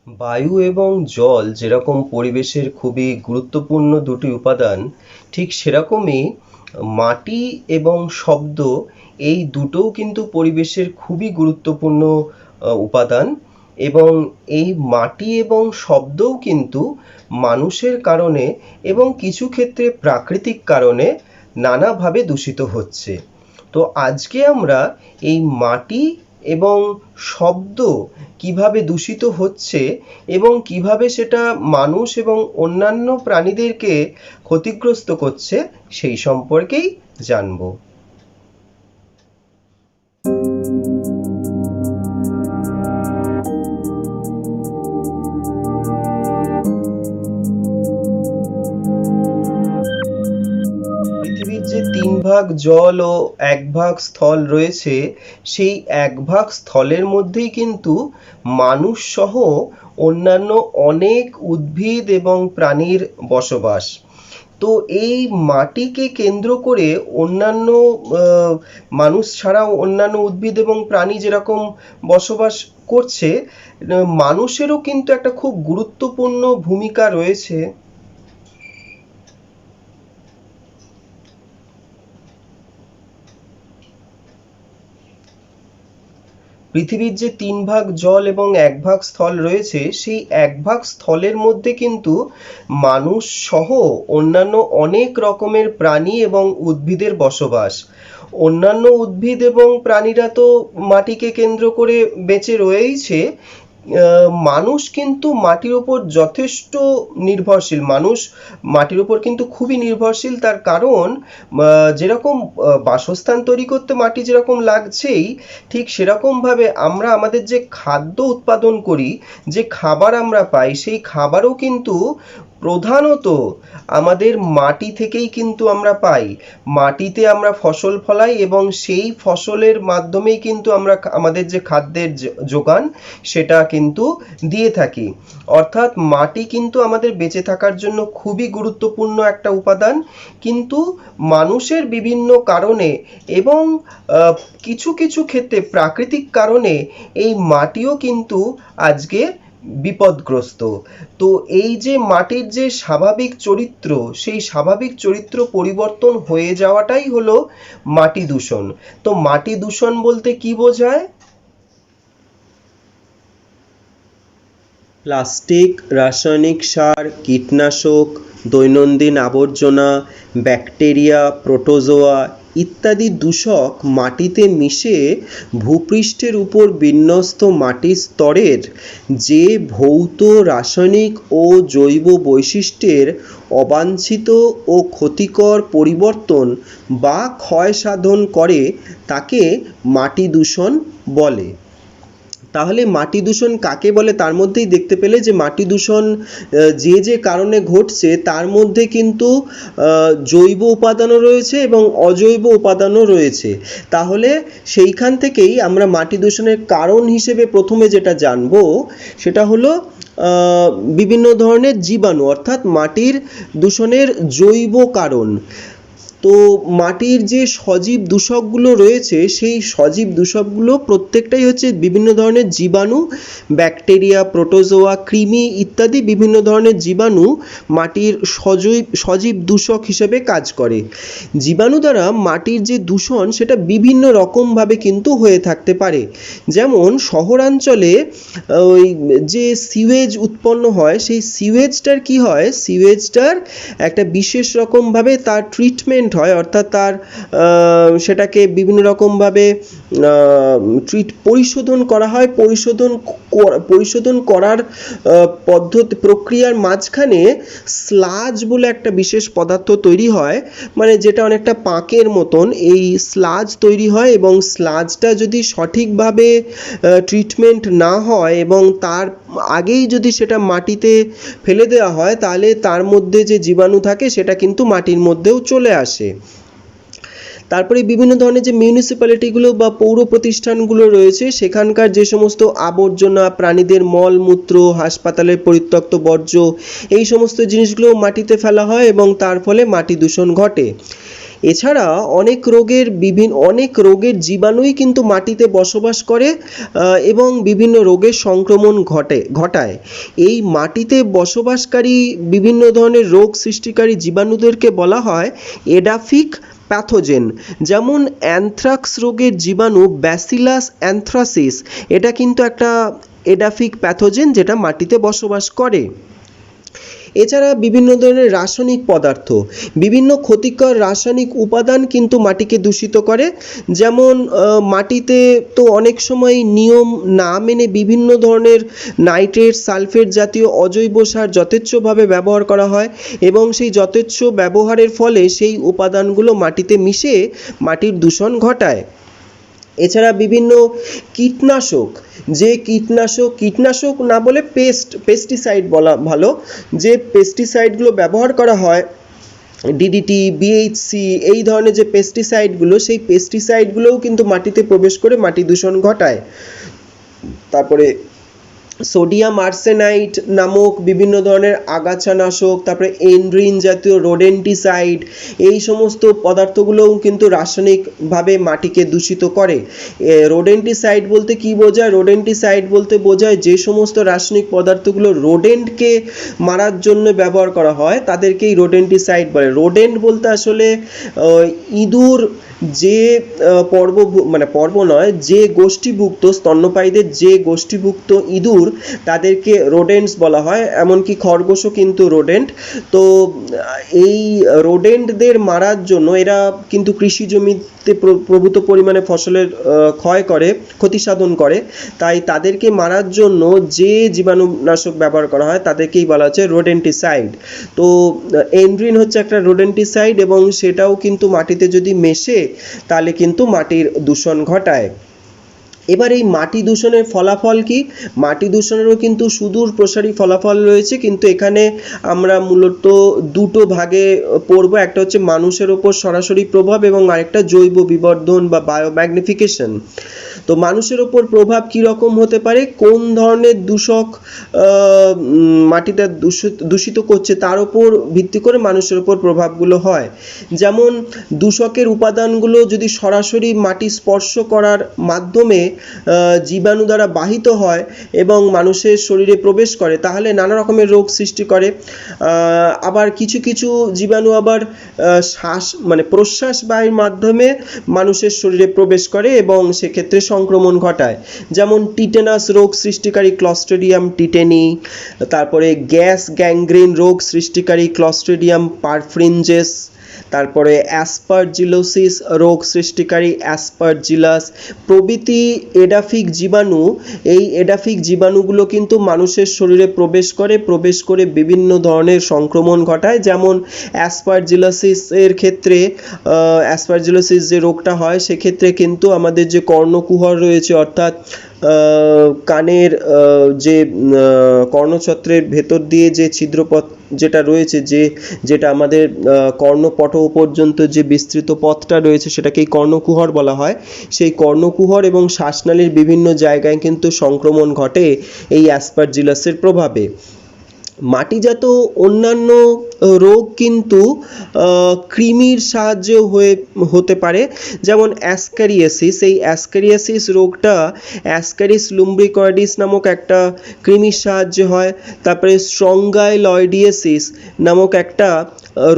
বায়ু এবং জল যেরকম পরিবেশের খুবই গুরুত্বপূর্ণ দুটি উপাদান, ঠিক সেরকমই মাটি এবং শব্দ এই দুটোও কিন্তু পরিবেশের খুবই গুরুত্বপূর্ণ উপাদান। এবং এই মাটি এবং শব্দও কিন্তু মানুষের কারণে এবং কিছু ক্ষেত্রে প্রাকৃতিক কারণে নানাভাবে দূষিত হচ্ছে। তো আজকে আমরা এই মাটি এবং শব্দ কিভাবে দূষিত হচ্ছে এবং কিভাবে সেটা মানুষ এবং অন্যান্য প্রাণীদেরকে ক্ষতিগ্রস্ত করছে সেই সম্পর্কেই জানবো। পৃথিবীর যে ৩ ভাগ জল ও ১ ভাগ স্থল রয়েছে, সেই ১ ভাগ স্থলের মধ্যেই কিন্তু মানুষ সহ অন্যান্য অনেক উদ্ভিদ এবং প্রাণীর বসবাস। তো এই মাটিকে কেন্দ্র করে অন্যান্য মানুষ ছাড়াও অন্যান্য উদ্ভিদ এবং প্রাণী যেরকম বসবাস করছে, মানুষেরও কিন্তু একটা খুব গুরুত্বপূর্ণ ভূমিকা রয়েছে। পৃথিবীর যে ৩ ভাগ জল এবং ১ ভাগ স্থল রয়েছে, সেই ১ ভাগ স্থলের মধ্যে কিন্তু মানুষ সহ অন্যান্য অনেক রকমের প্রাণী এবং উদ্ভিদের বসবাস। অন্যান্য উদ্ভিদ এবং প্রাণীরা তো মাটিকে কেন্দ্র করে বেঁচে রয়েইছে। মানুষ কিন্তু মাটির ওপর যথেষ্ট নির্ভরশীল। মানুষ মাটির ওপর কিন্তু খুবই নির্ভরশীল। তার কারণ যেরকম বাসস্থান তৈরি করতে মাটি যেরকম লাগছেই, ঠিক সেরকমভাবে আমরা আমাদের যে খাদ্য উৎপাদন করি, যে খাবার আমরা পাই, সেই খাবারও কিন্তু প্রধানত আমাদের মাটি থেকেই কিন্তু আমরা পাই। মাটিতে আমরা ফসল ফলাই এবং সেই ফসলের মাধ্যমেই কিন্তু আমরা আমাদের যে খাদ্যের যোগান সেটা কিন্তু দিয়ে থাকি। অর্থাৎ মাটি কিন্তু আমাদের বেঁচে থাকার জন্য খুবই গুরুত্বপূর্ণ একটা উপাদান। কিন্তু মানুষের বিভিন্ন কারণে এবং কিছু কিছু ক্ষেত্রে প্রাকৃতিক কারণে এই মাটিও কিন্তু আজকে বিপদগ্রস্ত। তো এই যে মাটির যে স্বাভাবিক চরিত্র, সেই স্বাভাবিক চরিত্র পরিবর্তন হয়ে যাওয়াটাই হলো মাটি দূষণ। তো মাটি দূষণ বলতে কি বোঝায়? প্লাস্টিক, রাসায়নিক সার, কীটনাশক, দৈনন্দিন আবর্জনা, ব্যাকটেরিয়া, প্রোটোজোয়া ইত্যাদি দূষক মাটিতে মিশে ভূপৃষ্ঠের উপর বিন্যস্ত মাটির স্তরের যে ভৌত, রাসায়নিক ও জৈব বৈশিষ্ট্যের অবাঞ্ছিত ও ক্ষতিকর পরিবর্তন বা ক্ষয় সাধন করে তাকে মাটি দূষণ বলে। তাহলে মাটি দূষণ কাকে বলে তার মধ্যেই দেখতে পেলে যে মাটি দূষণ যে যে কারণে ঘটছে তার মধ্যে কিন্তু জৈব উপাদানও রয়েছে এবং অজৈব উপাদানও রয়েছে। তাহলে সেইখান থেকেই আমরা মাটি দূষণের কারণ হিসেবে প্রথমে যেটা জানবো সেটা হলো বিভিন্ন ধরনের জীবাণু, অর্থাৎ মাটির দূষণের জৈব কারণ। তো মাটির যে সজীব দূষকগুলো রয়েছে, সেই সজীব দূষকগুলো প্রত্যেকটাই হচ্ছে বিভিন্ন ধরনের জীবাণু, ব্যাকটেরিয়া, প্রোটোজোয়া, কৃমি ইত্যাদি বিভিন্ন ধরনের জীবাণু মাটির সজীব দূষক হিসেবে কাজ করে। জীবাণু দ্বারা মাটির যে দূষণ সেটা বিভিন্ন রকমভাবে কিন্তু হয়ে থাকতে পারে। যেমন শহরাঞ্চলে ওই যে সিওয়েজ উৎপন্ন হয়, সেই সিওয়েজটার কি হয়, সিওয়েজটার একটা বিশেষ রকমভাবে তার ট্রিটমেন্ট হয়, অর্থাৎ তার সেটাকে বিভিন্ন রকমভাবে পরিশোধন করা হয়। পরিশোধন করার পদ্ধতি প্রক্রিয়ার মাঝখানে স্লাজ বলে একটা বিশেষ পদার্থ তৈরি হয়, মানে যেটা অনেকটা পাঁকের মতন। এই স্লাজ তৈরি হয় এবং স্লাজটা যদি সঠিকভাবে ট্রিটমেন্ট না হয় এবং তার আগেই যদি সেটা মাটিতে ফেলে দেওয়া হয়, তাহলে তার মধ্যে যে জীবাণু থাকে সেটা কিন্তু মাটির মধ্যেও চলে আসে। তারপরে বিভিন্ন ধরনের যে মিউনিসিপ্যালিটিগুলো বা পৌর প্রতিষ্ঠানগুলো রয়েছে, সেখানকার যে সমস্ত আবর্জনা, প্রাণীদের মলমূত্র, হাসপাতালের পরিত্যক্ত বর্জ্য, এই সমস্ত জিনিসগুলো মাটিতে ফেলা হয় এবং তার ফলে মাটি দূষণ ঘটে। এছাড়া অনেক রোগের জীবাণুই কিন্তু মাটিতে বসবাস করে এবং বিভিন্ন রোগের সংক্রমণ ঘটায়। এই মাটিতে বসবাসকারী বিভিন্ন ধরনের রোগ সৃষ্টিকারী জীবাণুদেরকে বলা হয় এডাফিক প্যাথোজেন। যেমন অ্যানথ্রাক্স রোগের জীবাণু ব্যাসিলাস অ্যানথ্রাসিস, এটা কিন্তু একটা এডাফিক প্যাথোজেন যেটা মাটিতে বসবাস করে। এছাড়া বিভিন্ন ধরনের বিভিন্ন ক্ষতিকর রাসায়নিক উপাদান কিন্তু মাটিকে দূষিত করে। যেমন মাটিতে তো অনেক সময় নিয়ম না মেনে বিভিন্ন ধরনের নাইট্রেট, সালফেট জাতীয় অজৈব সার যথেচ্ছভাবে ব্যবহার করা হয় এবং সেই যথেচ্ছ ব্যবহারের ফলে সেই উপাদানগুলো মাটিতে মিশে মাটির দূষণ ঘটায়। এছাড়া বিভিন্ন কীটনাশক না বলে পেস্টিসাইড বলা ভালো, যে পেস্টিসাইডগুলো ব্যবহার করা হয়, ডিডিটি, বিএইচসি, এই ধরনের যে পেস্টিসাইডগুলো, সেই পেস্টিসাইডগুলোও কিন্তু মাটিতে প্রবেশ করে মাটি দূষণ ঘটায়। তারপরে সোডিয়াম আর্সেনাইড নামক বিভিন্ন ধরনের আগাছানাশক, তারপরে এন্ড্রিন জাতীয় রোডেন্টিসাইড, এই সমস্ত পদার্থগুলোও কিন্তু রাসায়নিকভাবে মাটিকে দূষিত করে। রোডেন্টিসাইড বলতে কি বোঝায়? রোডেন্টিসাইড বলতে বোঝায় যে সমস্ত রাসায়নিক পদার্থগুলো রোডেন্টকে মারার জন্য ব্যবহার করা হয় তাদেরকেই রোডেন্টিসাইড বলে। রোডেন্ট বলতে আসলে ইঁদুর, যে যে গোষ্ঠীভুক্ত স্তন্যপায়ীদের যে গোষ্ঠীভুক্ত ইঁদুর, তাদেরকে রোডেন্টস বলা হয়। এমনকি খরগোশও কিন্তু রোডেন্ট। তো এই রোডেন্টদের মারার জন্য এরা কিন্তু কৃষি জমিতে প্রভূত পরিমাণে ফসলের ক্ষতি সাধন করে, তাই তাদেরকে মারার জন্য যে জীবাণুনাশক ব্যবহার করা হয় তাদেরকেই বলা হচ্ছে রোডেন্টিসাইড। তো এন্ড্রিন হচ্ছে একটা রোডেন্টিসাইড এবং সেটাও কিন্তু মাটিতে যদি মেশে তাহলে কিন্তু মাটির দূষণ ঘটায়। এবার এই মাটি দূষণের ফলাফল কি? মাটি দূষণেরও কিন্তু সুদূর প্রসারী ফলাফল রয়েছে, কিন্তু এখানে আমরা মূলত দুটো ভাগে পড়ব। একটা হচ্ছে মানুষের ওপর সরাসরি প্রভাব এবং আরেকটা জৈব বিবর্ধন বা বায়োম্যাগনিফিকেশন। তো মানুষের ওপর প্রভাব কি রকম হতে পারে? কোন ধরনের দূষক মাটিটা দূষিত করছে তার উপর ভিত্তি করে মানুষের ওপর প্রভাবগুলো হয়। যেমন দূষকের উপাদানগুলো যদি সরাসরি মাটি স্পর্শ করার মাধ্যমে জীবাণু দ্বারা বাহিত হয় এবং মানুষের শরীরে প্রবেশ করে তাহলে নানা রকমের রোগ সৃষ্টি করে। আবার কিছু কিছু জীবাণু আবার প্রশ্বাস বায়ুর মাধ্যমে মানুষের শরীরে প্রবেশ করে এবং সেক্ষেত্রে সংক্রমণ ঘটায়। যেমন টিটেনাস রোগ সৃষ্টিকারী ক্লস্ট্রিডিয়াম টিটেনি, তারপরে গ্যাস গ্যাংগ্রিন রোগ সৃষ্টিকারী ক্লস্ট্রিডিয়াম পারফ্রিনজেস, তারপরে অ্যাসপারজিলোসিস রোগ সৃষ্টিকারী অ্যাসপারজিলাস প্রভৃতি এডাফিক জীবাণু। এই এডাফিক জীবাণুগুলো কিন্তু মানুষের শরীরে প্রবেশ করে বিভিন্ন ধরনের সংক্রমণ ঘটায়। যেমন অ্যাসপারজিলোসিসের ক্ষেত্রে অ্যাসপারজিলোসিস যে রোগটা হয় সেক্ষেত্রে কিন্তু আমাদের যে কর্ণকুহর রয়েছে, অর্থাৎ কানের যে কর্ণছত্রের ভেতর দিয়ে যে ছিদ্রপথ যেটা রয়েছে, যেটা আমাদের কর্ণপট পর্যন্ত যে বিস্তৃত পথটা রয়েছে সেটাকেই কর্ণকুহর বলা হয়। সেই কর্ণকুহর এবং শ্বাসনালীর বিভিন্ন জায়গায় কিন্তু সংক্রমণ ঘটে এই অ্যাসপারজিলাসের প্রভাবে। মাটিজাত অন্যান্য রোগ কিন্তু কৃমির সাহায্যে হতে পারে। যেমন অ্যাসক্যারিয়াসিস, এই অ্যাসক্যারিয়াসিস রোগটা অ্যাসক্যারিস লুম্ব্রিকয়েডিস নামক একটা কৃমির সাহায্যে হয়। তারপরে স্ট্রঙ্গাইলয়েডিয়াসিস নামক একটা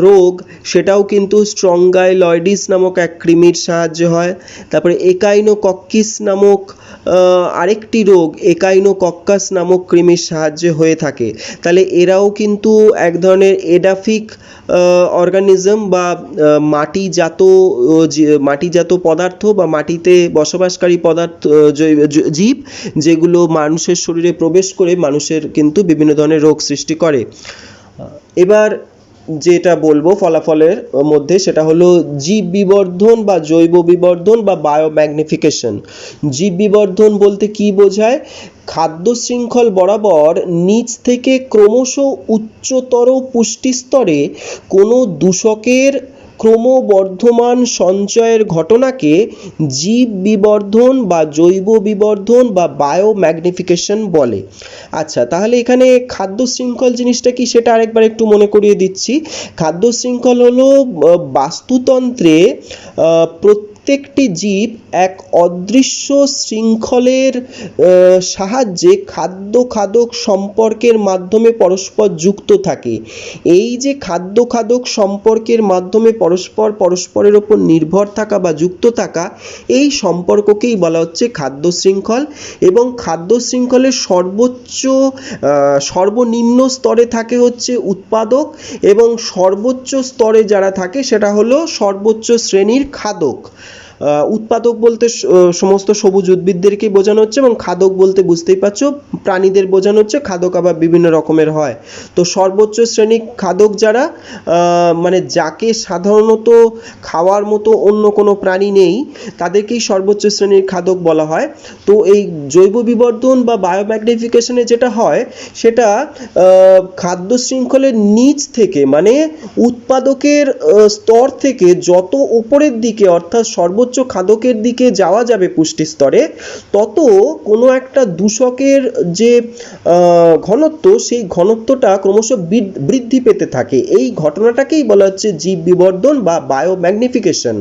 রোগ, সেটাও কিন্তু স্ট্রঙ্গাইলয়েডিস নামক এক কৃমির সাহায্যে হয়। তারপরে একাইনোকক্কিস নামক আরেকটি রোগ একাইনোকক্কাস নামক কৃমির সাহায্যে হয়ে থাকে। তাহলে এরাও কিন্তু এক ধরনের এডাফিক অর্গানিজম বা মাটিজাত পদার্থ বা মাটিতে বসবাসকারী জীব, যেগুলো মানুষের শরীরে প্রবেশ করে মানুষের কিন্তু বিভিন্ন ধরনের রোগ সৃষ্টি করে। এবার যেটা বলবো ফলাফলের মধ্যে সেটা হলো জীব বিবর্ধন বা জৈব বিবর্ধন বা বায়োম্যাগনিফিকেশন। জীব বিবর্ধন বলতে কি বোঝায়? খাদ্য শৃঙ্খল বরাবর নিচ থেকে ক্রমশ উচ্চতর পুষ্টি স্তরে কোনো দূষকের ক্রমবর্ধমান সঞ্চয়ের ঘটনাকে জীব বিবর্ধন বা জৈব বিবর্ধন বা বায়োম্যাগনিফিকেশন বলে। আচ্ছা, তাহলে এখানে খাদ্য শৃঙ্খল জিনিসটা কি সেটা আরেকবার একটু মনে করিয়ে দিচ্ছি। খাদ্য শৃঙ্খল হলো বাস্তুতন্ত্রে প্রত্যেকটি জীব এক অদৃশ্য শৃঙ্খলের সাহায্যে খাদ্য খাদক সম্পর্কের মাধ্যমে পরস্পর যুক্ত থাকে। এই যে খাদ্য খাদক সম্পর্কের মাধ্যমে পরস্পরের ওপর নির্ভর থাকা বা যুক্ত থাকা, এই সম্পর্ককেই বলা হচ্ছে খাদ্য শৃঙ্খল। এবং খাদ্য শৃঙ্খলের সর্বনিম্ন স্তরে থাকে হচ্ছে উৎপাদক, এবং সর্বোচ্চ স্তরে যারা থাকে সেটা হলো সর্বোচ্চ শ্রেণীর খাদক। উৎপাদক বলতে সমস্ত সবুজ উদ্ভিদদেরকে বোঝানো হচ্ছে, এবং খাদক বলতে বুঝতেই পারছো প্রাণীদের বোঝানো হচ্ছে। খাদক আবার বিভিন্ন রকমের হয়। তো সর্বোচ্চ শ্রেণীর খাদক যারা, মানে যাকে সাধারণত খাওয়ার মতো অন্য কোনো প্রাণী নেই, তাদেরকেই সর্বোচ্চ শ্রেণীর খাদক বলা হয়। তো এই জৈব বিবর্ধন বা বায়োম্যাগনিফিকেশনে যেটা হয় সেটা খাদ্য শৃঙ্খলের নিচ থেকে, মানে উৎপাদকের স্তর থেকে যত উপরের দিকে অর্থাৎ সর্বোচ্চ খাদকের দিকে যাওয়া যাবে পুষ্টি স্তরে, তত কোনো একটা দূষকের যে ঘনত্ব, সেই ঘনত্বটা ক্রমশ বৃদ্ধি পেতে থাকে। এই ঘটনাটাকেই বলা হচ্ছে জীব বিবর্ধন বা বায়োম্যাগনিফিকেশন।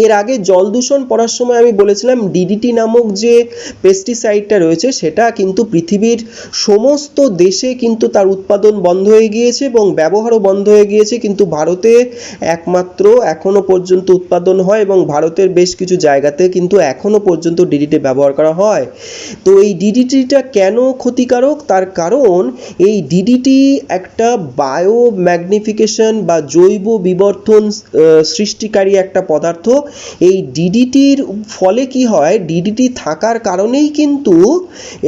এর আগে জল দূষণ পড়ার সময় আমি বলেছিলাম ডিডিটি নামক যে পেস্টিসাইডটা রয়েছে সেটা কিন্তু পৃথিবীর সমস্ত দেশে কিন্তু তার উৎপাদন বন্ধ হয়ে গিয়েছে এবং ব্যবহারও বন্ধ হয়ে গিয়েছে, কিন্তু ভারতে একমাত্র এখনো পর্যন্ত উৎপাদন হয় এবং ভারতের বেশ কিছু জায়গাতে কিন্তু এখনো পর্যন্ত ডিডিটি ব্যবহার করা হয়। তো এই ডিডিটিটা কেন ক্ষতিকারক? তার কারণ এই ডিডিটি একটা বায়োম্যাগনিফিকেশন বা জৈব বিবর্ধন সৃষ্টিকারী একটা পদার্থ। এই ডিডিটির ফলে কি হয়, ডিডিটি থাকার কারণেই কিন্তু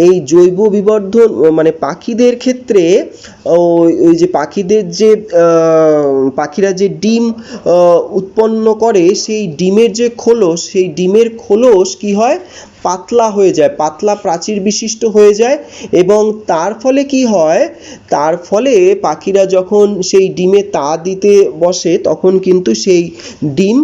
এই জৈব বিবর্ধন, মানে পাখিদের ক্ষেত্রে ওই যে পাখিরা যে ডিম উৎপন্ন করে, সেই ডিমের যে খোলস, সেই ডিমের খোলস কি হয়, পাতলা হয়ে যায়, পাতলা প্রাচীর বিশিষ্ট হয়ে যায়। এবং তার ফলে কি হয়, তার ফলে পাখিরা যখন সেই ডিমে তা দিতে বসে তখন কিন্তু সেই ডিম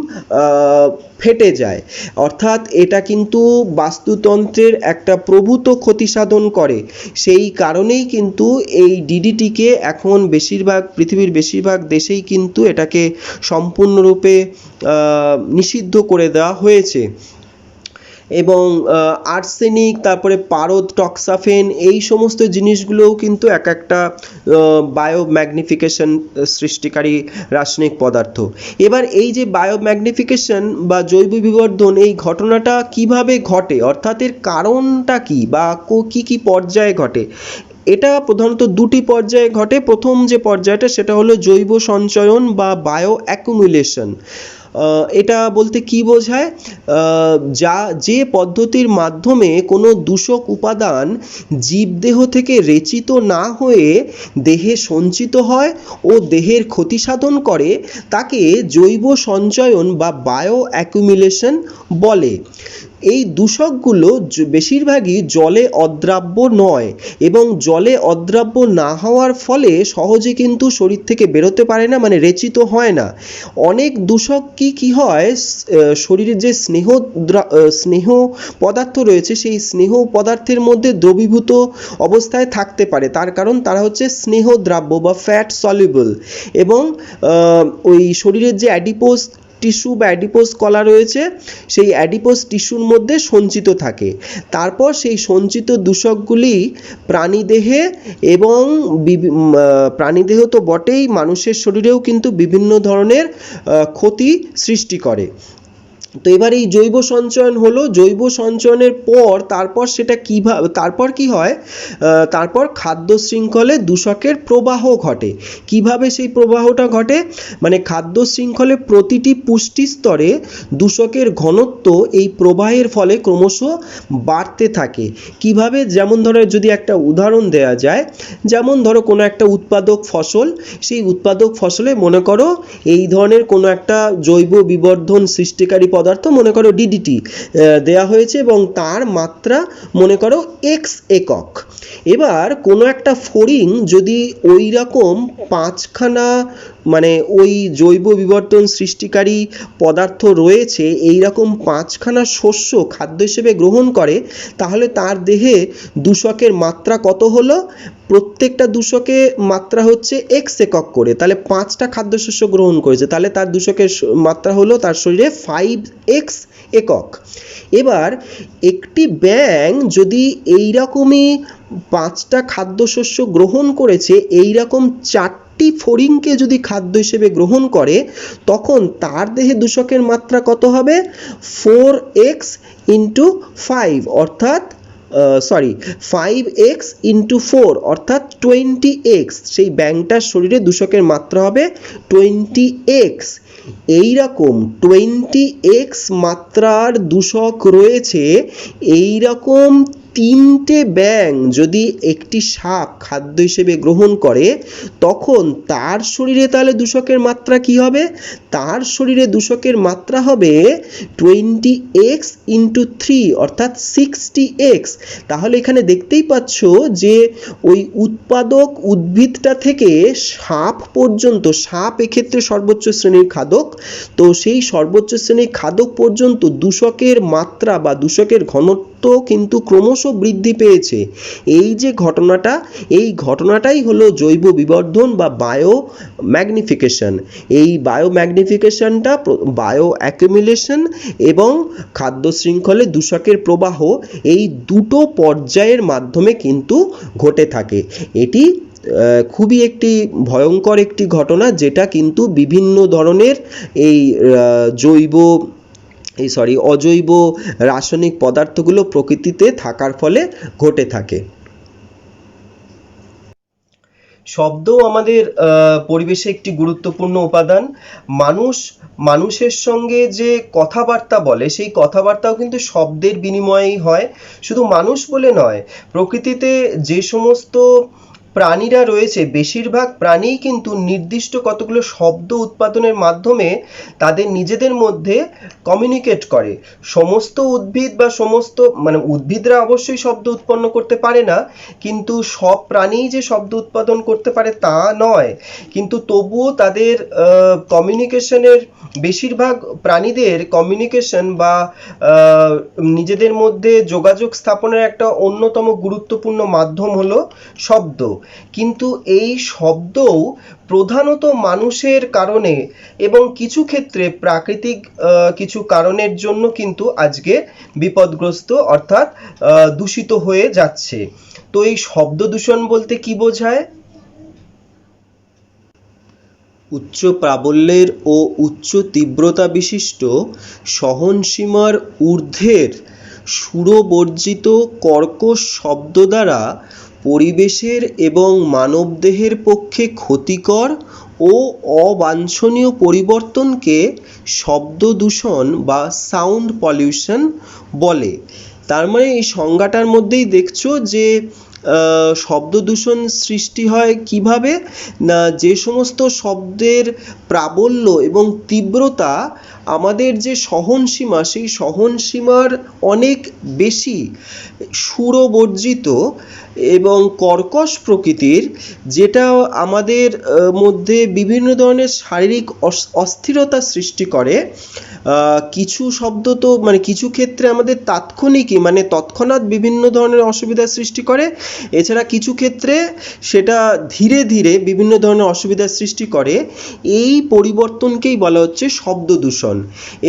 ফেটে যায়। অর্থাৎ এটা কিন্তু বাস্তুতন্ত্রের একটা প্রভূত ক্ষতি সাধন করে। সেই কারণেই কিন্তু এই ডিডিটিকে এখন পৃথিবীর বেশিরভাগ দেশেই কিন্তু এটাকে সম্পূর্ণরূপে নিষিদ্ধ করে দেওয়া হয়েছে। এবং আর্সেনিক, তারপরে পারদ, টক্সাফেন, এই সমস্ত জিনিসগুলোও কিন্তু এক একটা বায়োম্যাগনিফিকেশন সৃষ্টিকারী রাসায়নিক পদার্থ। এবার এই যে বায়োম্যাগনিফিকেশন বা জৈব বিবর্ধন, এই ঘটনাটা কিভাবে ঘটে, অর্থাৎ এর কারণটা কি বা কি কি পর্যায়ে ঘটে? এটা প্রধানত দুটি পর্যায়ে ঘটে। প্রথম যে পর্যায়টা সেটা হলো জৈব সঞ্চয়ন বা বায়ো অ্যাকুমুলেশন। এটা বলতে কি বোঝায়, যে পদ্ধতির মাধ্যমে কোনো দূষক উপাদান জীবদেহ থেকে রেচিত না হয়ে দেহে সঞ্চিত হয় ও দেহের ক্ষতি সাধন করে, তাকে জৈব সঞ্চয়ন বা বায়ো অ্যাকুমুলেশন বলে। এই দূষকগুলো বেশিরভাগই জলে অদ্রাব্য নয়, এবং জলে অদ্রাব্য না হওয়ার ফলে সহজে কিন্তু শরীর থেকে বেরোতে পারে না, মানে রেচিত হয় না। অনেক দূষক কি হয়, শরীরের যে স্নেহ পদার্থ রয়েছে সেই স্নেহ পদার্থের মধ্যে দ্রবীভূত অবস্থায় থাকতে পারে, তার কারণ তারা হচ্ছে স্নেহ দ্রাব্য বা ফ্যাট সলিউবল। এবং ওই শরীরের যে অ্যাডিপোজ টিস্যু বা অ্যাডিপোজ কলা রয়েছে, সেই অ্যাডিপোজ টিস্যুর মধ্যে সঞ্চিত থাকে। তারপর সেই সঞ্চিত দূষকগুলি প্রাণীদেহে, এবং প্রাণীদেহ তো বটেই, মানুষের শরীরেও কিন্তু বিভিন্ন ধরনের ক্ষতি সৃষ্টি করে। তো এবার এই জৈব সঞ্চয়ন হলো, জৈব সঞ্চয়নের পর তারপর কি হয়, তারপর খাদ্য শৃঙ্খলে দূষকের প্রবাহ ঘটে। কিভাবে সেই প্রবাহটা ঘটে, মানে খাদ্য শৃঙ্খলে প্রতিটি পুষ্টি স্তরে দূষকের ঘনত্ব এই প্রবাহের ফলে ক্রমশ বাড়তে থাকে। কিভাবে, যেমন ধরো যদি একটা উদাহরণ দেওয়া যায়, যেমন ধরো কোনো একটা উৎপাদক ফসল, সেই উৎপাদক ফসলে মনে করো এই ধরনের কোনো একটা জৈব বিবর্ধন সৃষ্টিকারী পদার্থ, মনে করো ডিডিটি দেয়া হয়েছে এবং তার মাত্রা মনে করো এক্স একক। এবার কোনো একটা ফড়িং যদি ওই রকম 5খানা মানে ওই জৈব বিবর্তন সৃষ্টিকারী পদার্থ রয়েছে এই রকম 5খানা শস্য খাদ্য হিসেবে গ্রহণ করে, তাহলে তার দেহে দূষকের মাত্রা কত হলো? প্রত্যেকটা দূষকে মাত্রা হচ্ছে এক্স একক করে, তাহলে 5টা খাদ্যশস্য গ্রহণ করেছে, তাহলে তার দূষকের মাত্রা হলো তার শরীরে 5x একক। এবার একটি ব্যাঙ যদি এইরকমই 5টা খাদ্যশস্য গ্রহণ করেছে, এইরকম 4টি ফড়িংকে যদি খাদ্য হিসেবে গ্রহণ করে, তখন তার দেহে দূষকের মাত্রা কত হবে? 4x ইন্টু 5 অর্থাৎ 5x ইন্টু 4 অর্থাৎ 20x। সেই ব্যাঙটার শরীরে দূষকের মাত্রা হবে 20x। এইরকম 20x মাত্রার দূষক রয়েছে। এইরকম 3টে ব্যাঙ যদি একটি সাপ খাদ্য হিসেবে গ্রহণ করে, তখন তার শরীরে তাহলে দূষকের মাত্রা কি হবে? তার শরীরে দূষকের মাত্রা হবে 20x ইন্টু 3 অর্থাৎ 60x। তাহলে এখানে দেখতেই পাচ্ছ যে ওই উৎপাদক উদ্ভিদটা থেকে সাপ পর্যন্ত, সাপ এক্ষেত্রে সর্বোচ্চ শ্রেণীর খাদক, তো সেই সর্বোচ্চ শ্রেণীর খাদক পর্যন্ত দূষকের মাত্রা বা দূষকের ঘনত্ব কিন্তু ক্রমশ বৃদ্ধি পেয়েছে। এই যে ঘটনাটা, এই ঘটনাটাই হলো জৈব বিবর্ধন বা বায়ো ম্যাগনিফিকেশন। এই বায়ো ম্যাগনিফিকেশনটা বায়ো অ্যাকুমুলেশন এবং খাদ্য শৃঙ্খলে দূষকের প্রবাহ, এই দুটো পর্যায়ের মাধ্যমে কিন্তু ঘটে থাকে। এটি খুবই একটি ভয়ঙ্কর একটি ঘটনা, যেটা কিন্তু বিভিন্ন ধরনের এই অজৈব রাসায়নিক পদার্থগুলো প্রকৃতিতে থাকার ফলে ঘটে থাকে। শব্দ আমাদের পরিবেশে একটি গুরুত্বপূর্ণ উপাদান। মানুষের সঙ্গে যে কথাবার্তা বলে, সেই কথাবার্তাও কিন্তু শব্দের বিনিময়েই হয়। শুধু মানুষ বলে নয়, প্রকৃতিতে যে সমস্ত প্রাণীরা রয়েছে, বেশিরভাগ প্রাণীই কিন্তু নির্দিষ্ট কতগুলো শব্দ উৎপাদনের মাধ্যমে তাদের নিজেদের মধ্যে কমিউনিকেট করে। সমস্ত উদ্ভিদ বা উদ্ভিদরা অবশ্যই শব্দ উৎপন্ন করতে পারে না, কিন্তু সব প্রাণীই যে শব্দ উৎপাদন করতে পারে তা নয়, কিন্তু তবুও তাদের কমিউনিকেশনের, বেশিরভাগ প্রাণীদের কমিউনিকেশন বা নিজেদের মধ্যে যোগাযোগ স্থাপনের একটা অন্যতম গুরুত্বপূর্ণ মাধ্যম হলো শব্দ। কিন্তু এই শব্দও প্রধানত মানুষের কারণে এবং কিছু ক্ষেত্রে প্রাকৃতিক কিছু কারণের জন্য কিন্তু আজকে বিপদগ্রস্ত অর্থাৎ দূষিত হয়ে যাচ্ছে। তো এই শব্দ দূষণ বলতে কি বোঝায়? উচ্চ প্রাবল্যের ও উচ্চ তীব্রতা বিশিষ্ট সহনসীমার ঊর্ধ্বের সুরবর্জিত কর্কশ শব্দ দ্বারা পরিবেশের এবং মানবদেহের পক্ষে ক্ষতিকর ও অবাঞ্ছনীয় পরিবর্তনকে শব্দ দূষণ বা সাউন্ড পলিউশন বলে। তার মানে এই সংজ্ঞাটার মধ্যেই দেখছো যে শব্দ দূষণ সৃষ্টি হয় কিভাবে না, যে সমস্ত শব্দের প্রাবল্য এবং তীব্রতা আমাদের যে সহনসীমা, সেই সহনসীমার অনেক বেশি সুরবর্জিত এবং কর্কশ প্রকৃতির, যেটা আমাদের মধ্যে বিভিন্ন ধরনের শারীরিক অস্থিরতা সৃষ্টি করে। কিছু শব্দ তো কিছু ক্ষেত্রে আমাদের তাৎক্ষণিকই তৎক্ষণাৎ বিভিন্ন ধরনের অসুবিধার সৃষ্টি করে, এছাড়া কিছু ক্ষেত্রে সেটা ধীরে ধীরে বিভিন্ন ধরনের অসুবিধার সৃষ্টি করে। এই পরিবর্তনকেই বলা হচ্ছে শব্দ দূষণ।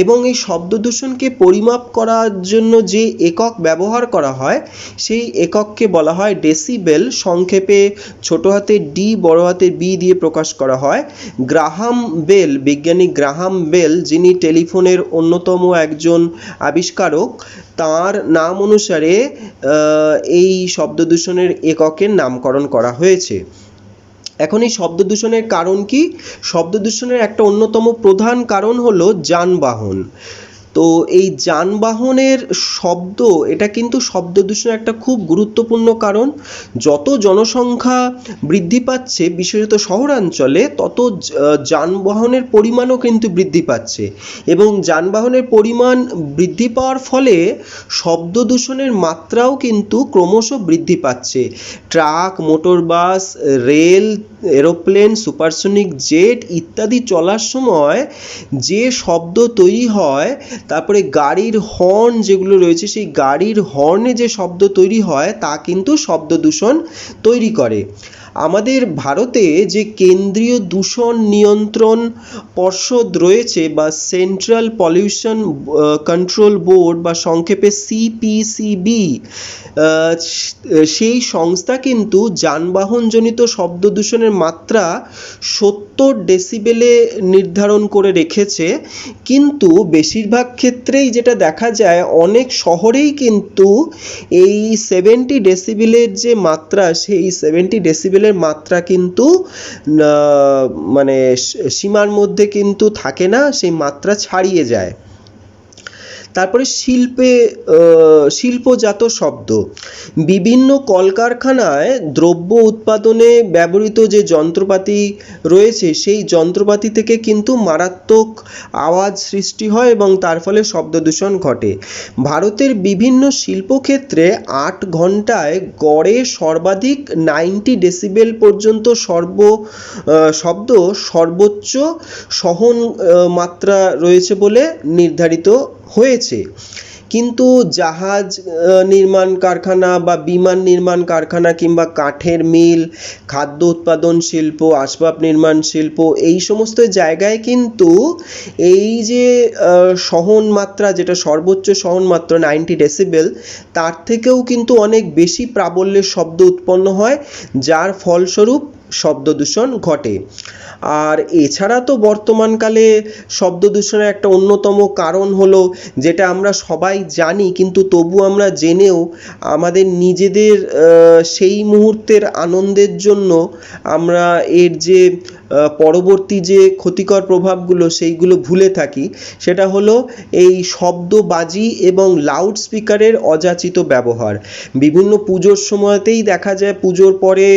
এবং এই শব্দ দূষণকে পরিমাপ করার জন্য যে একক ব্যবহার করা হয়, সেই একককে বলা হয় ডেসিবেল, সংক্ষেপে ছোট হাতের ডি বড় হাতের বি দিয়ে প্রকাশ করা হয়। বিজ্ঞানী গ্রাহাম বেল, যিনি টেলিফোনের অন্যতম একজন আবিষ্কারক, তার নাম অনুসারে এই শব্দ দূষণের এককের নামকরণ করা হয়েছে। এখন এই শব্দ দূষণের কারণ কি? শব্দ দূষণের একটা অন্যতম প্রধান কারণ হলো যানবাহন। তো এই যানবাহনের শব্দ, এটা কিন্তু শব্দ দূষণের একটা খুব গুরুত্বপূর্ণ কারণ। যত জনসংখ্যা বৃদ্ধি পাচ্ছে বিশেষত শহরাঞ্চলে, তত যানবাহনের পরিমাণও কিন্তু বৃদ্ধি পাচ্ছে, এবং যানবাহনের পরিমাণ বৃদ্ধি পাওয়ার ফলে শব্দ দূষণের মাত্রাও কিন্তু ক্রমশ বৃদ্ধি পাচ্ছে। ট্রাক, মোটর বাস, রেল, এরোপ্লেন, সুপারসনিক জেট ইত্যাদি চলার সময় যে শব্দ তৈরি হয়, তারপরে গাড়ির হর্ন যেগুলো রয়েছে, সেই গাড়ির হর্নে যে শব্দ তৈরি হয় তা কিন্তু শব্দ দূষণ তৈরি করে। আমাদের ভারতে যে কেন্দ্রীয় দূষণ নিয়ন্ত্রণ পর্ষদ রয়েছে বা সেন্ট্রাল পলিউশন কন্ট্রোল বোর্ড বা সংক্ষেপে সিপিসিবি, সেই সংস্থা কিন্তু যানবাহনজনিত শব্দ দূষণের মাত্রা 70 ডেসিবেলে নির্ধারণ করে রেখেছে। কিন্তু বেশিরভাগ ক্ষেত্রেই যেটা দেখা যায়, অনেক শহরেই কিন্তু এই 70 ডেসিবেলের যে মাত্রা, সেই 70 ডেসিবেলের মাত্রা কিন্তু মানে সীমার মধ্যে কিন্তু থাকে না, সেই মাত্রা ছাড়িয়ে যায়। তারপরে শিল্পজাত শব্দ, বিভিন্ন কলকারখানায় দ্রব্য উৎপাদনে ব্যবহৃত যে যন্ত্রপাতি রয়েছে, সেই যন্ত্রপাতি থেকে কিন্তু মারাত্মক আওয়াজ সৃষ্টি হয় এবং তার ফলে শব্দ দূষণ ঘটে। ভারতের বিভিন্ন শিল্পক্ষেত্রে 8 ঘন্টায় গড়ে সর্বাধিক 90 ডেসিবেল পর্যন্ত শব্দ সর্বোচ্চ সহন মাত্রা রয়েছে বলে নির্ধারিত হয়েছে। কিন্তু জাহাজ নির্মাণ কারখানা বা বিমান নির্মাণ কারখানা কিংবা কাঠের মিল, খাদ্য উৎপাদন শিল্প, আসবাব নির্মাণ শিল্প, এই সমস্ত জায়গায় কিন্তু এই যে সহন মাত্রা, যেটা সর্বোচ্চ সহন মাত্রা 90 ডেসিবেল, তার থেকেও কিন্তু অনেক বেশি প্রাবল্যের শব্দ উৎপন্ন হয়, যার ফলস্বরূপ শব্দ দূষণ ঘটে। আর এছাড়া তো বর্তমানকালে শব্দ দূষণের একটা অন্যতম কারণ হলো, যেটা আমরা সবাই জানি কিন্তু তবু আমরা জেনেও আমাদের নিজেদের সেই মুহূর্তের আনন্দের জন্য আমরা এর যে পরবর্তী যে ক্ষতিকর প্রভাবগুলো সেইগুলো ভুলে থাকি। সেটা হলো এই শব্দবাজি এবং লাউড স্পিকারের অযাচিত ব্যবহার। বিভিন্ন পুজোর সময়তেই দেখা যায়, পুজোর পরে,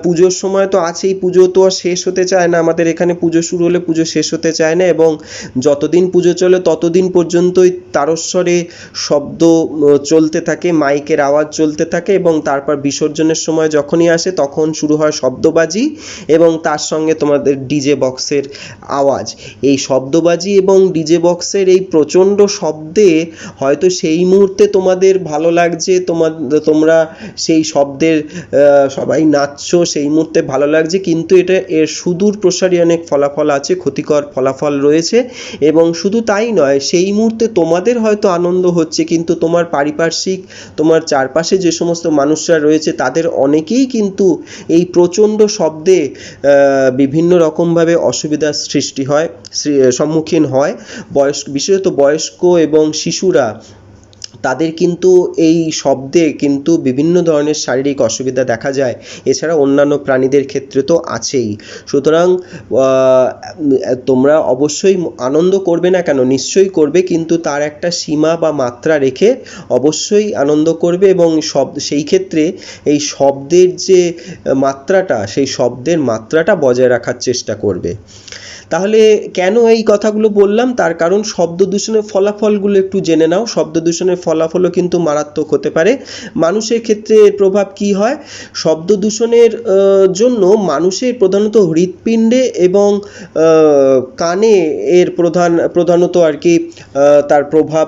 পুজোর সময় তো আছেই, পুজো তো আর শেষ হতে চায় না, আমাদের এখানে পুজো শুরু হলে পুজো শেষ হতে চায় না, এবং যতদিন পুজো চলে ততদিন পর্যন্তই তারস্বরে শব্দ চলতে থাকে, মাইকের আওয়াজ চলতে থাকে, এবং তারপর বিসর্জনের সময় যখনই আসে তখন শুরু হয় শব্দবাজি এবং তার সঙ্গে তোমাদের ডিজে বক্সের আওয়াজ। এই শব্দবাজি এবং ডিজে বক্সের এই প্রচণ্ড শব্দে হয়তো সেই মুহূর্তে তোমাদের ভালো লাগছে, তোমরা সেই শব্দের সবাই নাচছো, সেই মুহূর্তে ভালো লাগছে, কিন্তু এর সুদূর প্রসারী অনেক ফলাফল আছে, ক্ষতিকর ফলাফল রয়েছে। এবং শুধু তাই নয়, সেই মুহূর্তে তোমাদের হয়তো আনন্দ হচ্ছে, কিন্তু তোমার পারিপার্শ্বিক, তোমার চারপাশে যে সমস্ত মানুষরা রয়েছে তাদের অনেকেই কিন্তু এই প্রচণ্ড শব্দে বিভিন্ন রকমভাবে অসুবিধার সম্মুখীন হয়। বিশেষত বয়স্ক এবং শিশুরা, তাদের কিন্তু এই শব্দে কিন্তু বিভিন্ন ধরনের শারীরিক অসুবিধা দেখা যায়। এছাড়া অন্যান্য প্রাণীদের ক্ষেত্রে তো আছেই। সুতরাং তোমরা অবশ্যই আনন্দ করবে না কেন, নিশ্চয়ই করবে, কিন্তু তার একটা সীমা বা মাত্রা রেখে অবশ্যই আনন্দ করবে, এবং সেই ক্ষেত্রে এই শব্দের যে মাত্রাটা, সেই শব্দের মাত্রাটা বজায় রাখার চেষ্টা করবে। তাহলে কেন এই কথাগুলো বললাম, তার কারণ শব্দ দূষণের ফলাফলগুলো একটু জেনে নাও। শব্দ দূষণের ফলাফলও কিন্তু মারাত্মক হতে পারে। মানুষের ক্ষেত্রে এর প্রভাব কি হয়? শব্দ দূষণের জন্য মানুষের প্রধানত হৃৎপিণ্ডে এবং কানে এর প্রধানত আর কি তার প্রভাব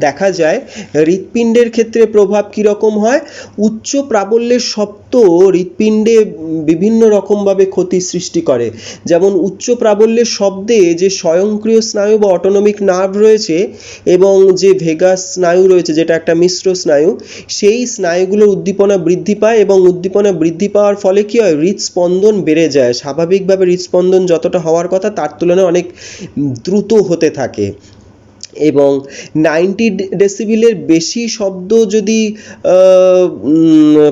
দেখা যায়। হৃৎপিণ্ডের ক্ষেত্রে প্রভাব কীরকম হয়? উচ্চ প্রাবল্যের শব্দ হৃৎপিণ্ডে বিভিন্ন রকমভাবে ক্ষতি সৃষ্টি করে। যেমন উচ্চ প্রাবল্যের শব্দে যে স্বয়ংক্রিয় স্নায়ু বা অটোনমিক নার্ভ রয়েছে এবং যে ভেগাস স্নায়ু রয়েছে, যেটা একটা মিশ্র স্নায়ু, সেই স্নায়ুগুলোর উদ্দীপনা বৃদ্ধি পায়, এবং উদ্দীপনা বৃদ্ধি পাওয়ার ফলে কি হয়? হৃদস্পন্দন বেড়ে যায়। স্বাভাবিকভাবে হৃদস্পন্দন যতটা হওয়ার কথা তার তুলনায় অনেক দ্রুত হতে থাকে। এবং 90 ডেসিবেলের বেশি শব্দ যদি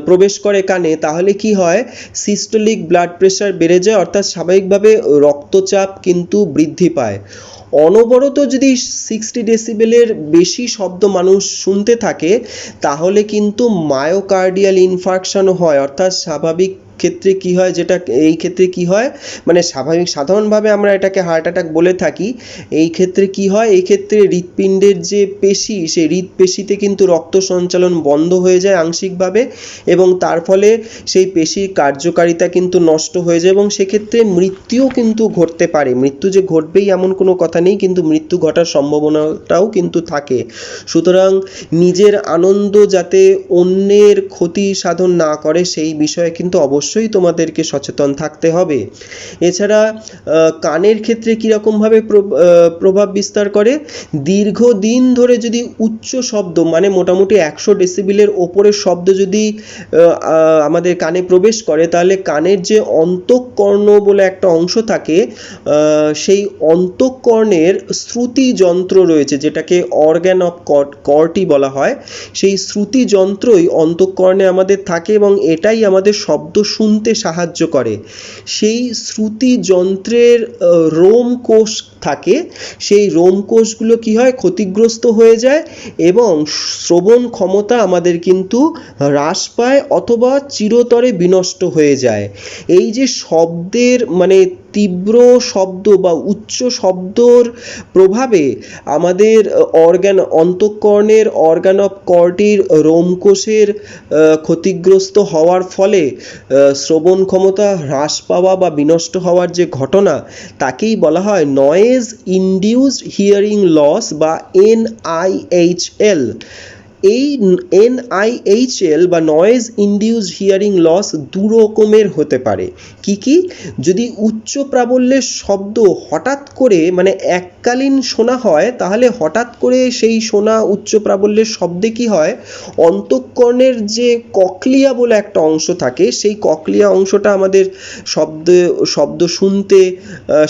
প্রবেশ করে কানে, তাহলে কি হয়? সিস্টোলিক ব্লাড প্রেশার বেড়ে যায়, অর্থাৎ স্বাভাবিকভাবে রক্তচাপ কিন্তু বৃদ্ধি পায়। অনবরত যদি 60 ডেসিবেলের বেশি শব্দ মানুষ শুনতে থাকে তাহলে কিন্তু মায়োকার্ডিয়াল ইনফার্কশন হয়, অর্থাৎ স্বাভাবিক ক্ষেত্রে কি হয়, যেটা এই ক্ষেত্রে কি হয় মানে স্বাভাবিক সাধারণভাবে আমরা এটাকে হার্ট অ্যাটাক বলে থাকি। এই ক্ষেত্রে কি হয়, এই ক্ষেত্রে হৃৎপিণ্ডের যে পেশি, সেই হৃৎপেশিতে কিন্তু রক্ত সঞ্চালন বন্ধ হয়ে যায় আংশিকভাবে এবং তার ফলে সেই পেশির কার্যকারিতা কিন্তু নষ্ট হয়ে যায় এবং সেক্ষেত্রে মৃত্যুও কিন্তু ঘটতে পারে। মৃত্যু যে ঘটবেই এমন কোনো কথা নেই, কিন্তু মৃত্যু ঘটার সম্ভাবনাটাও কিন্তু থাকে। সুতরাং নিজের আনন্দ যাতে অন্যের ক্ষতি সাধন না করে সেই বিষয়ে কিন্তু অবশ্যই তোমাদেরকে সচেতন থাকতে হবে। এছাড়া কানের ক্ষেত্রে কীরকমভাবে প্রভাব বিস্তার করে, দীর্ঘদিন ধরে যদি উচ্চ শব্দ মানে মোটামুটি 100 ডেসিবেলের ওপরের শব্দ যদি আমাদের কানে প্রবেশ করে তাহলে কানের যে অন্তঃকর্ণ বলে একটা অংশ থাকে, সেই অন্তঃকর্ণের শ্রুতি যন্ত্র রয়েছে যেটাকে অর্গ্যান অফ কর্টি বলা হয়, সেই শ্রুতি যন্ত্রই অন্তঃকর্ণে আমাদের থাকে এবং এটাই আমাদের শব্দ শুনতে সাহায্য করে। সেই শ্রুতি যন্ত্রের রোমকোষ থাকে, সেই রোমকোষগুলো কি হয় ক্ষতিগ্রস্ত হয়ে যায় এবং শ্রবণ ক্ষমতা আমাদের কিন্তু হ্রাস পায় অথবা চিরতরে বিনষ্ট হয়ে যায়। এই যে শব্দের মানে তীব্র শব্দ বা উচ্চ শব্দর প্রভাবে আমাদের অন্তঃকর্ণের অর্গান অফ কর্টির রোমকোষের ক্ষতিগ্রস্ত হওয়ার ফলে শ্রবণ ক্ষমতা হ্রাস পাওয়া বা বিনষ্ট হওয়ার যে ঘটনা তাকেই বলা হয় নয়েজ ইনডিউসড হিয়ারিং লস বা NIHL। এই NIHL বা নয়েজ ইনডিউসড হিয়ারিং লস দু রকমের হতে পারে। কি যদি উচ্চ প্রাবল্যের শব্দ হঠাৎ করে মানে এককালীন শোনা হয় তাহলে হঠাৎ করে সেই শোনা উচ্চ প্রাবল্যের শব্দে কি হয়, অন্তঃকর্ণের যে ককলিয়া বলে একটা অংশ থাকে সেই ককলিয়া অংশটা আমাদের শব্দ শুনতে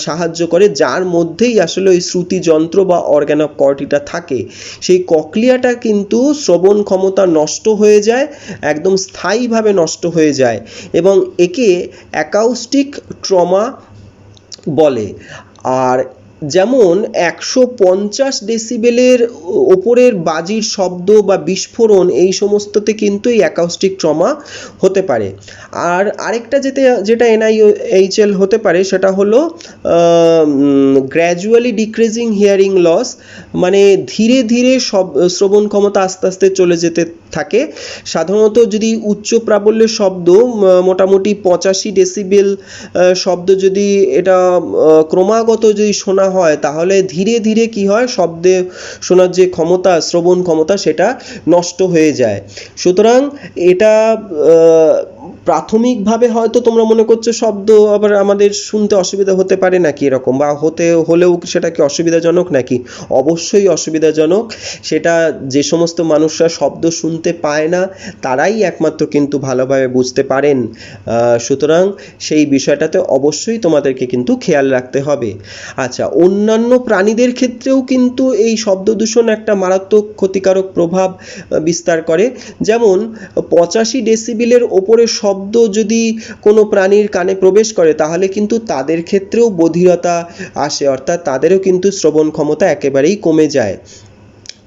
সাহায্য করে, যার মধ্যেই আসলে ওই শ্রুতি যন্ত্র বা অর্গ্যান অফ কর্টিটা থাকে। সেই ককলিয়াটা কিন্তু শ্রবণ ক্ষমতা নষ্ট হয়ে যায়, একদম স্থায়ীভাবে নষ্ট হয়ে যায় এবং একে অ্যাকাউস্টিক ট্রমা বলে। আর যেমন 150 ডেসিবেলের ওপরের বাজির শব্দ বা বিস্ফোরণ এই সমস্ততে কিন্তু এই অ্যাকাউস্টিক ট্রমা হতে পারে। আর আরেকটা যেটা NIHL হতে পারে সেটা হলো গ্র্যাজুয়ালি ডিক্রিজিং হিয়ারিং লস, মানে ধীরে ধীরে শ্রবণ ক্ষমতা আস্তে আস্তে চলে যেতে থাকে। সাধারণত যদি উচ্চ প্রাবল্যের শব্দ মোটামুটি 85 ডেসিবেল শব্দ যদি এটা ক্রমাগত যদি শোনা হয় তাহলে ধীরে ধীরে কি হয়, শব্দে শোনার যে ক্ষমতা শ্রবণ ক্ষমতা সেটা নষ্ট হয়ে যায়। সুতরাং এটা প্রাথমিকভাবে হয়তো তোমরা মনে করছো শব্দ আবার আমাদের শুনতে অসুবিধা হতে পারে নাকি এরকম, বা হলেও সেটা কি অসুবিধাজনক নাকি? অবশ্যই অসুবিধাজনক। সেটা যে সমস্ত মানুষরা শব্দ শুনতে পায় না তারাই একমাত্র কিন্তু ভালোভাবে বুঝতে পারেন। সুতরাং সেই বিষয়টাতে অবশ্যই তোমাদেরকে কিন্তু খেয়াল রাখতে হবে। আচ্ছা, অন্যান্য প্রাণীদের ক্ষেত্রেও কিন্তু এই শব্দ দূষণ একটা মারাত্মক ক্ষতিকারক প্রভাব বিস্তার করে। যেমন 85 ডেসিবেলের ওপরে শব্দ যদি কোনো প্রাণীর কানে প্রবেশ করে তাহলে কিন্তু তাদের ক্ষেত্রেও বধিরতা আসে, অর্থাৎ তাদেরও কিন্তু শ্রবণ ক্ষমতা একেবারেই কমে যায়।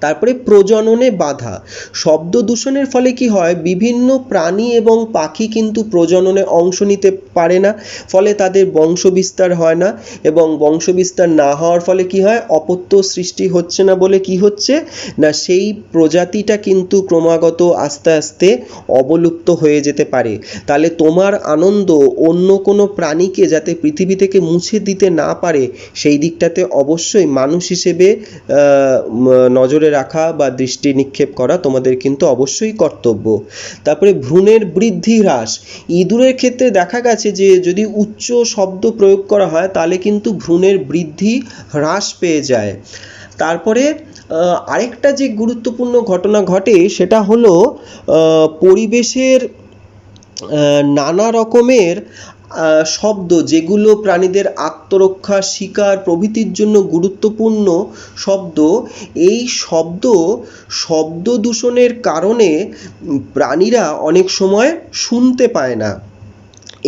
তারপরে প্রজননে বাধা। শব্দ দূষণের ফলে কি হয়, বিভিন্ন প্রাণী এবং পাখি কিন্তু প্রজননে অংশ নিতে পারে না, ফলে তাদের বংশবিস্তার হয় না এবং বংশবিস্তার না হওয়ার ফলে কি হয়, অপত্য সৃষ্টি হচ্ছে না বলে কি হচ্ছে না সেই প্রজাতিটা কিন্তু ক্রমাগত আস্তে আস্তে অবলুপ্ত হয়ে যেতে পারে। তাহলে তোমার আনন্দ অন্য কোনো প্রাণীকে যাতে পৃথিবী থেকে মুছে দিতে না পারে সেই দিকটাতে অবশ্যই মানুষ হিসেবে নজরে রাখা বা দৃষ্টি নিক্ষেপ করা তোমাদের কিন্তু অবশ্যই কর্তব্য। তারপরে ভ্রূণের বৃদ্ধি হ্রাস। ইঁদুরের ক্ষেত্রে দেখা গেছে যে যদি উচ্চ শব্দ প্রয়োগ করা হয় তাহলে কিন্তু ভ্রূণের বৃদ্ধি হ্রাস পেয়ে যায়। তারপরে আরেকটা যে গুরুত্বপূর্ণ ঘটনা ঘটে সেটা হলো পরিবেশের নানা রকমের শব্দ যেগুলো প্রাণীদের আত্মরক্ষা, শিকার প্রভৃতির জন্য গুরুত্বপূর্ণ শব্দ, এই শব্দ দূষণের কারণে প্রাণীরা অনেক সময় শুনতে পায় না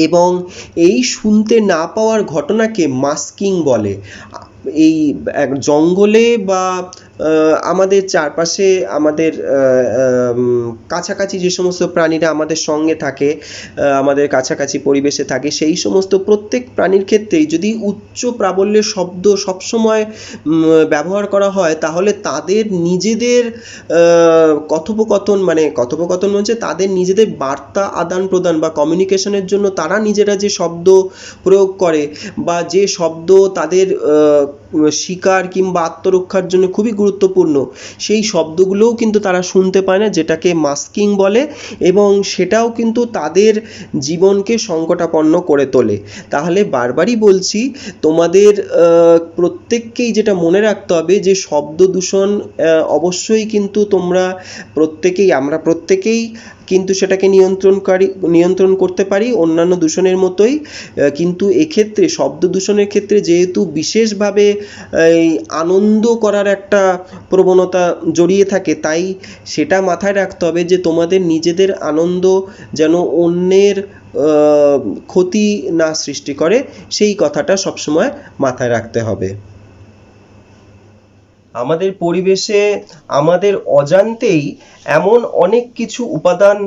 এবং এই শুনতে না পাওয়ার ঘটনাকে মাস্কিং বলে। এই এক জঙ্গলে বা আমাদের চারপাশে আমাদের কাছাকাছি যে সমস্ত প্রাণীরা আমাদের সঙ্গে থাকে, আমাদের কাছাকাছি পরিবেশে থাকে, সেই সমস্ত প্রত্যেক প্রাণীর ক্ষেত্রেই যদি উচ্চ প্রাবল্যের শব্দ সবসময় ব্যবহার করা হয়, তাহলে তাদের নিজেদের কথোপকথন হচ্ছে তাদের নিজেদের বার্তা আদান প্রদান বা কমিউনিকেশনের জন্য তারা নিজেরা যে শব্দ প্রয়োগ করে বা যে শব্দ তাদের শিকার কিংবা আত্মরক্ষার জন্য খুবই গুরুত্বপূর্ণ, সেই শব্দগুলোও কিন্তু তারা শুনতে পায় না, যেটাকে মাস্কিং বলে, এবং সেটাও কিন্তু তাদের জীবনকে সংকটাপন্ন করে তোলে। তাহলে বারবারই বলছি, তোমাদের প্রত্যেককেই যেটা মনে রাখতে হবে যে শব্দ দূষণ অবশ্যই কিন্তু আমরা প্রত্যেকেই কিন্তু সেটাকে নিয়ন্ত্রণ করতে পারি অন্যান্য দূষণের মতোই। কিন্তু এক্ষেত্রে শব্দ দূষণের ক্ষেত্রে যেহেতু বিশেষভাবে এই আনন্দ করার একটা প্রবণতা জড়িয়ে থাকে, তাই সেটা মাথায় রাখতে হবে যে তোমাদের নিজেদের আনন্দ যেন অন্যের ক্ষতি না সৃষ্টি করে, সেই কথাটা সবসময় মাথায় রাখতে হবে। আমাদের পরিবেশে আমাদের অজান্তেই এমন অনেক কিছু উপাদান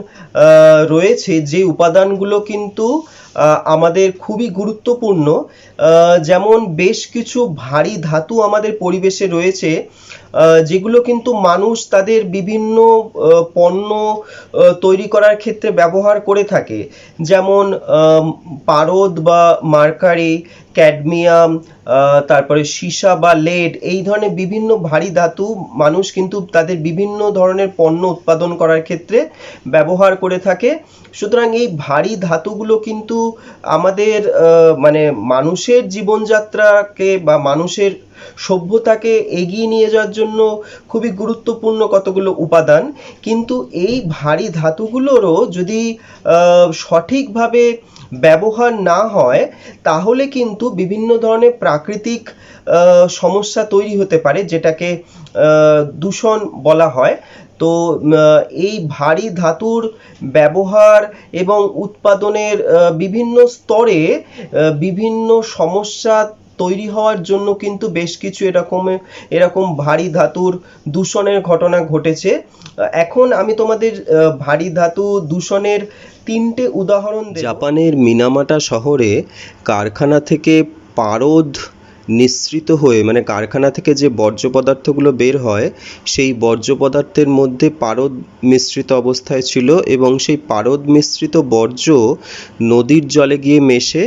রয়েছে, যে উপাদানগুলো কিন্তু আমাদের খুবই গুরুত্বপূর্ণ। যেমন বেশ কিছু ভারী ধাতু আমাদের পরিবেশে রয়েছে, যেগুলো কিন্তু মানুষ তাদের বিভিন্ন পণ্য তৈরি করার ক্ষেত্রে ব্যবহার করে থাকে। যেমন পারদ বা মার্কারি, ক্যাডমিয়াম, তারপরে সীসা বা লেড, এই ধরনের বিভিন্ন ভারী ধাতু মানুষ কিন্তু তাদের বিভিন্ন ধরনের পণ্য উৎপাদন করার ক্ষেত্রে ব্যবহার করে থাকে। সুতরাং এই ভারী ধাতুগুলো কিন্তু আমাদের মানুষের জীবনযাত্রাকে বা মানুষের সভ্যতাকে এগিয়ে নিয়ে যাওয়ার জন্য খুবই গুরুত্বপূর্ণ কতগুলো উপাদান। কিন্তু এই ভারী ধাতুগুলোরও যদি সঠিকভাবে ব্যবহার না হয়, তাহলে কিন্তু বিভিন্ন ধরনের প্রাকৃতিক সমস্যা তৈরি হতে পারে, যেটাকে দূষণ বলা হয়। তো এই ভারী ধাতুর ব্যবহার এবং উৎপাদনের বিভিন্ন স্তরে বিভিন্ন সমস্যা তৈরি হওয়ার জন্য কিন্তু বেশ কিছু এরকম ভারী ধাতুর দূষণের ঘটনা ঘটেছে। এখন আমি তোমাদের ভারী ধাতু দূষণের 3টে উদাহরণ দেব। জাপানের মিনামাটা শহরে কারখানা থেকে পারদ নিঃসৃত হয়ে, কারখানা থেকে যে বর্জ্য পদার্থগুলো বের হয়, সেই বর্জ্য পদার্থের মধ্যে পারদ মিশ্রিত অবস্থায় ছিল, এবং সেই পারদ মিশ্রিত বর্জ্য নদীর জলে গিয়ে মেশে,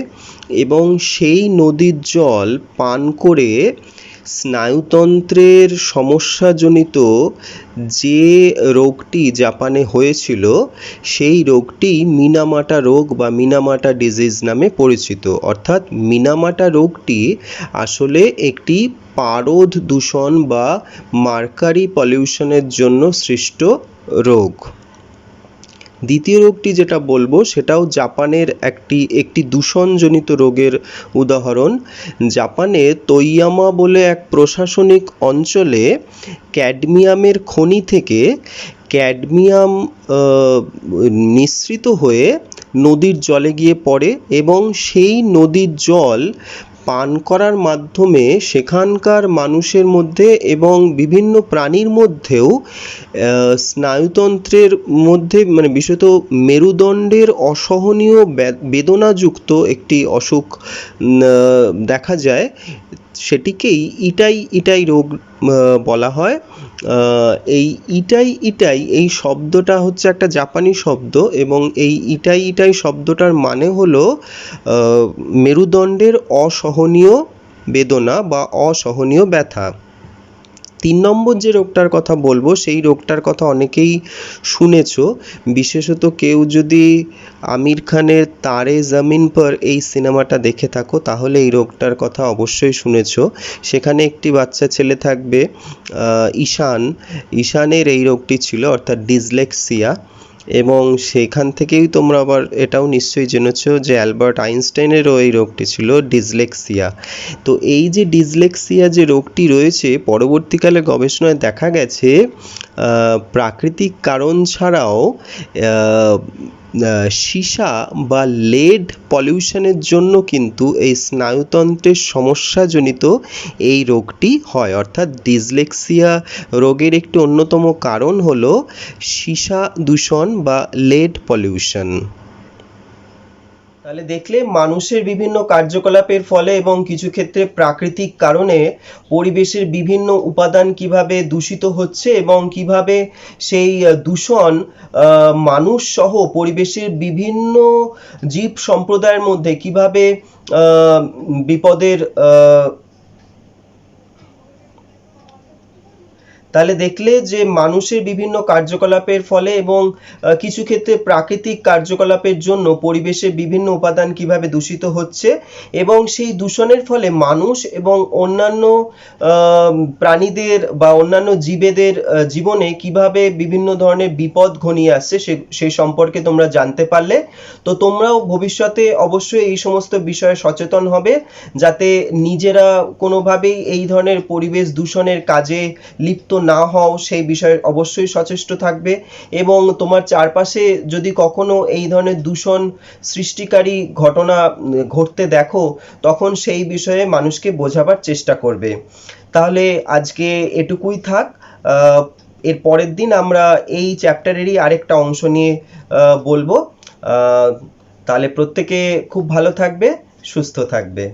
এবং সেই নদীর জল পান করে স্নায়ুতন্ত্রের সমস্যাজনিত যে রোগটি জাপানে হয়েছিল, সেই রোগটি মিনামাটা রোগ বা মিনামাটা ডিজিজ নামে পরিচিত। অর্থাৎ মিনামাটা রোগটি আসলে একটি পারদ দূষণ বা মার্কারি পলিউশনের জন্য সৃষ্ট রোগ। দ্বিতীয় রোগটি যেটা বলবো, সেটাও জাপানের একটি দূষণজনিত রোগের উদাহরণ। জাপানে তোইয়ামা বলে এক প্রশাসনিক অঞ্চলে ক্যাডমিয়ামের খনি থেকে ক্যাডমিয়াম নিঃসৃত হয়ে নদীর জলে গিয়ে পড়ে, এবং সেই নদীর জল পান করার মাধ্যমে সেখানকার মানুষের মধ্যে এবং বিভিন্ন প্রাণীর মধ্যেও স্নায়ুতন্ত্রের মধ্যে বিশেষত মেরুদণ্ডের অসহনীয় বেদনাযুক্ত একটি অসুখ দেখা যায়। সেটিকেই ইটাই রোগ বলা হয়। এই ইটাই এই শব্দটা হচ্ছে একটা জাপানি শব্দ, এবং এই ইটাই শব্দটার মানে হলো মেরুদণ্ডের অসহনীয় বেদনা বা অসহনীয় ব্যথা। 3 নম্বর যে রোগটার কথা বলবো, সেই রোগটার কথা অনেকেই শুনেছো, বিশেষত কেউ যদি আমির খানের তারে জমিন পর এই সিনেমাটা দেখে থাকো, তাহলে এই রোগটার কথা অবশ্যই শুনেছো। সেখানে একটি বাচ্চা ছেলে থাকবে, ঈশানের এই রোগটি ছিল, অর্থাৎ ডিসলেক্সিয়া। এবং সেখান থেকেই তোমরা আবার এটাও নিশ্চয়ই জেনেছো যে অ্যালবার্ট আইনস্টাইনেরও এই রোগটি ছিল, ডিসলেক্সিয়া। তো এই যে ডিসলেক্সিয়া যে রোগটি রয়েছে, পরবর্তীকালে গবেষণায় দেখা গেছে প্রাকৃতিক কারণ ছাড়াও সীসা বা লেড পলিউশনের জন্য কিন্তু এই স্নায়ুতন্ত্রের সমস্যাজনিত এই রোগটি হয়, অর্থাৎ ডিসলেক্সিয়া রোগের একটি অন্যতম কারণ হলো সীসা দূষণ বা লেড পলিউশন। তাহলে দেখলে মানুষের বিভিন্ন কার্যকলাপের ফলে এবং কিছু ক্ষেত্রে প্রাকৃতিক কারণে পরিবেশের বিভিন্ন উপাদান কিভাবে দূষিত হচ্ছে এবং কিভাবে সেই দূষণ মানুষ সহ পরিবেশের বিভিন্ন জীব সম্প্রদায়ের মধ্যে কিভাবে বিপদের তাহলে দেখলে যে মানুষের বিভিন্ন কার্যকলাপের ফলে এবং কিছু ক্ষেত্রে প্রাকৃতিক কার্যকলাপের জন্য পরিবেশের বিভিন্ন উপাদান কিভাবে দূষিত হচ্ছে এবং সেই দূষণের ফলে মানুষ এবং অন্যান্য প্রাণীদের বা অন্যান্য জীবেদের জীবনে কিভাবে বিভিন্ন ধরনের বিপদ ঘনিয়ে আসছে সেই সম্পর্কে তোমরা জানতে পারলে। তো তোমরাও ভবিষ্যতে অবশ্যই এই সমস্ত বিষয়ে সচেতন হবে, যাতে নিজেরা কোনোভাবেই এই ধরনের পরিবেশ দূষণের কাজে লিপ্ত না হও সেই বিষয়ে অবশ্যই সচেষ্ট থাকবে এবং তোমার চারপাশে যদি কখনো এই ধরনের দূষণ সৃষ্টিকারী ঘটনা ঘটতে দেখো তখন সেই বিষয়ে মানুষকে বোঝাবার চেষ্টা করবে। তাহলে আজকে এটুকুই থাক। এর পরের দিন আমরা এই চ্যাপ্টারেরই আরেকটা অংশ নিয়ে বলবো। তাহলে প্রত্যেকে খুব ভালো থাকবে, সুস্থ থাকবে।